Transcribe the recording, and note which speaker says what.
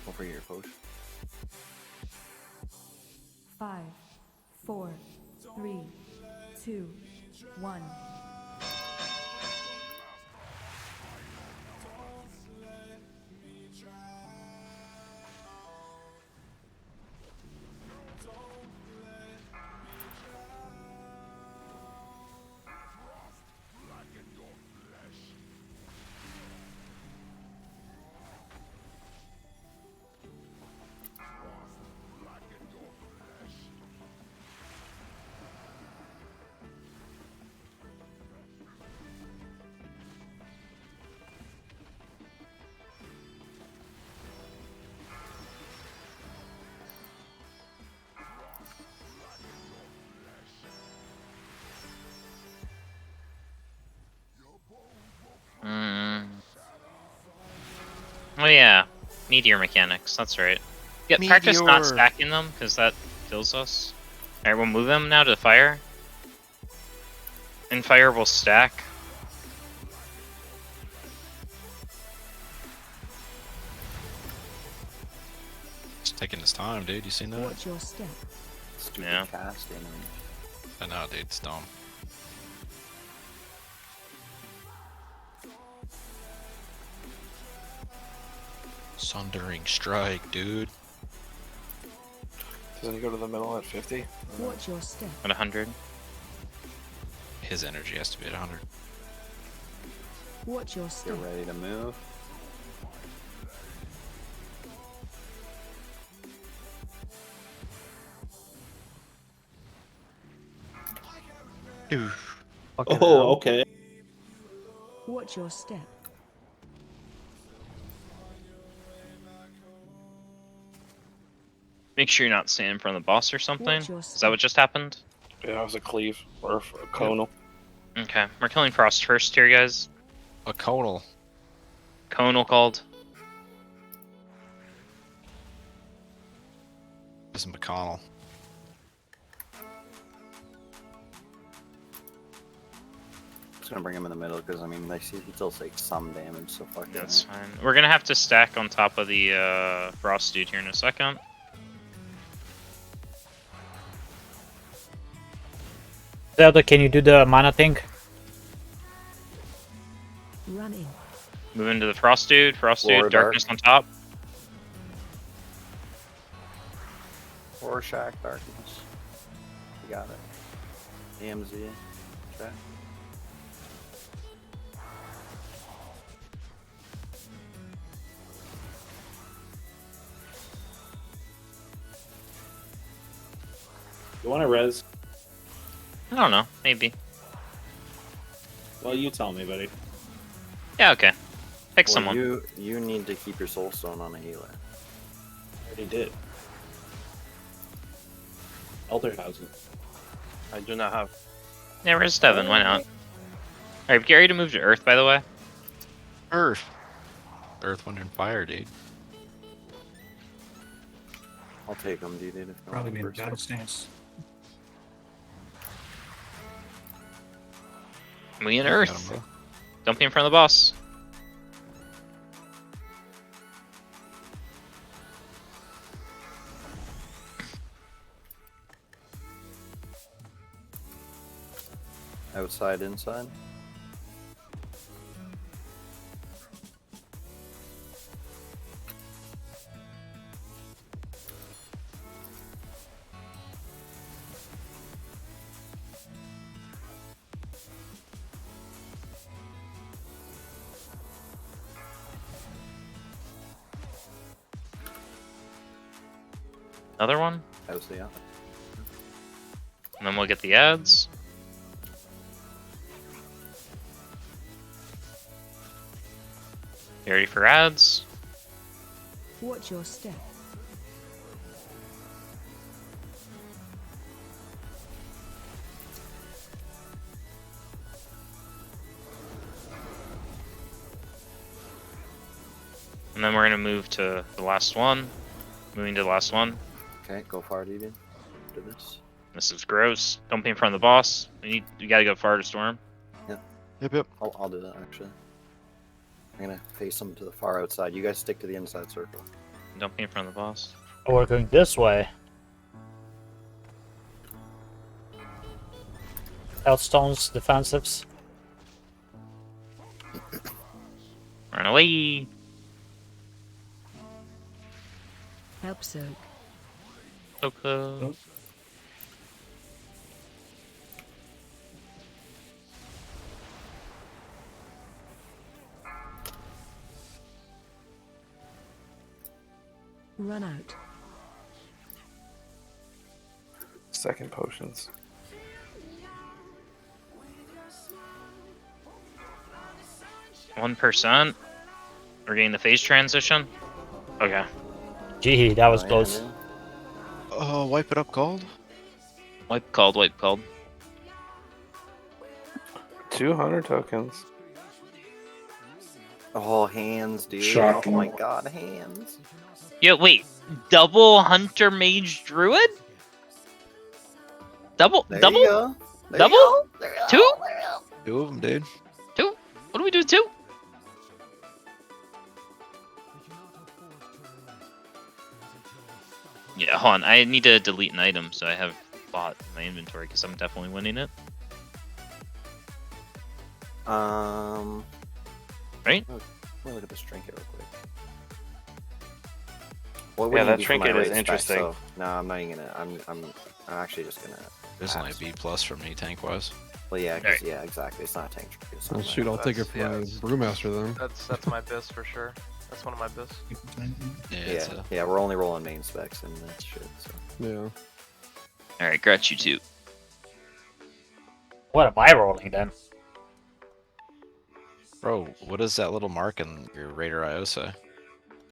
Speaker 1: Over here, coach.
Speaker 2: 5, 4, 3, 2, 1.
Speaker 3: Oh yeah, meteor mechanics. That's right. Yeah, practice not
Speaker 4: Meteor.
Speaker 3: stacking them because that kills us. All right, we'll move them now to the fire. And fire will stack.
Speaker 4: It's taking his time, dude. You seen that?
Speaker 2: Watch your step.
Speaker 1: Stupid
Speaker 3: Yeah.
Speaker 1: casting.
Speaker 4: I know, dude. It's dumb. Sundering strike, dude.
Speaker 5: Doesn't he go to the middle at 50?
Speaker 2: Watch your step.
Speaker 3: At 100.
Speaker 4: His energy has to be at 100.
Speaker 2: Watch your step.
Speaker 1: Get ready to move.
Speaker 6: Oh, okay.
Speaker 2: Watch your step.
Speaker 3: Make sure you're not standing in front of the boss or something.
Speaker 2: Watch your
Speaker 3: Is that what just happened?
Speaker 5: Yeah, that was a cleave or a conal.
Speaker 3: Okay, we're killing Frost first here, guys.
Speaker 4: A conal.
Speaker 3: Conal called.
Speaker 4: This is McConnell.
Speaker 1: Just gonna bring him in the middle because I mean they see he still takes some damage, so fuck that.
Speaker 3: That's fine. We're gonna have to stack on top of the Frost dude here in a second.
Speaker 7: Zelda, can you do the mana thing?
Speaker 2: Running.
Speaker 3: Move into the Frost dude. Frost
Speaker 1: Lower
Speaker 3: dude. Darkness
Speaker 1: dark.
Speaker 3: on top.
Speaker 1: Rorschach darkness. You got it. AMZ. Okay.
Speaker 6: You want to res?
Speaker 3: I don't know. Maybe.
Speaker 6: Well, you tell me, buddy.
Speaker 3: Yeah. Okay. Pick
Speaker 1: Well,
Speaker 3: someone.
Speaker 1: you need to keep your soul stone on a healer.
Speaker 6: I already did. Elderhausen.
Speaker 5: I do not have.
Speaker 3: Yeah, where's Devin? Why not? Alright, get ready to move to Earth, by the way.
Speaker 4: Earth. Earth, wind, and fire, dude.
Speaker 1: I'll take him, dude. If no
Speaker 7: Probably be in
Speaker 1: first.
Speaker 7: battle stance.
Speaker 3: We in
Speaker 4: Got
Speaker 3: Earth.
Speaker 4: him, bro.
Speaker 3: Don't be in front of the boss.
Speaker 1: Outside, inside.
Speaker 3: Another one?
Speaker 1: How's the
Speaker 3: And then we'll get the ads. You ready for ads?
Speaker 2: Watch your step.
Speaker 3: And then we're gonna move to the last one. Moving to the last one.
Speaker 1: Okay, go far, dude. Do this.
Speaker 3: This is gross. Don't be in front of the boss. You gotta go far to storm.
Speaker 4: Yep, yep.
Speaker 1: I'll do that actually. I'm gonna face them to the far outside. You guys stick to the inside circle.
Speaker 3: Don't be in front of the boss.
Speaker 7: Oh, we're going this way. Healthstones, defensives.
Speaker 3: Run away!
Speaker 2: Help soak.
Speaker 3: So close.
Speaker 2: Run out.
Speaker 5: Second potions.
Speaker 3: 1%. We're getting the phase transition. Okay.
Speaker 7: Gee, that was
Speaker 1: Oh, yeah,
Speaker 7: close.
Speaker 1: dude.
Speaker 4: Oh, wipe it up, gold.
Speaker 3: Wipe called, wipe called.
Speaker 5: 200 tokens.
Speaker 1: Oh, hands, dude.
Speaker 6: Shocking.
Speaker 1: Oh my god, hands.
Speaker 3: Yo, wait. Double Hunter Mage Druid? Double?
Speaker 1: There
Speaker 3: double?
Speaker 1: you go. There
Speaker 3: Double?
Speaker 1: You go. There you go.
Speaker 3: Two?
Speaker 1: There you go.
Speaker 4: 2 of them, dude.
Speaker 3: Two? What do we do, two? Yeah, hold on. I need to delete an item so I have bought in my inventory because I'm definitely winning it. Right?
Speaker 1: Let me look at this trinket real quick. What
Speaker 5: Yeah,
Speaker 1: would
Speaker 5: that
Speaker 1: you do for my
Speaker 5: trinket is
Speaker 1: race
Speaker 5: interesting.
Speaker 1: back, so- No, I'm not even gonna. I'm actually just gonna.
Speaker 4: There's only a
Speaker 1: pass.
Speaker 4: B plus from me, tank wise.
Speaker 1: Well, yeah, 'cause-
Speaker 3: Alright.
Speaker 1: yeah, exactly. It's not a tank trinket. It's
Speaker 8: Well,
Speaker 1: not
Speaker 8: shoot, I'll take it
Speaker 9: That's-
Speaker 8: for
Speaker 9: yeah,
Speaker 8: my
Speaker 9: it's-
Speaker 8: brewmaster then.
Speaker 9: That's my bis for sure. That's one of my bis.
Speaker 4: Yeah, it's
Speaker 1: Yeah,
Speaker 4: a,
Speaker 1: yeah, we're only rolling main specs and that shit. So
Speaker 8: Yeah.
Speaker 3: Alright, got you two.
Speaker 7: What am I rolling then?
Speaker 4: bro, what does that little mark in your Raider IO say?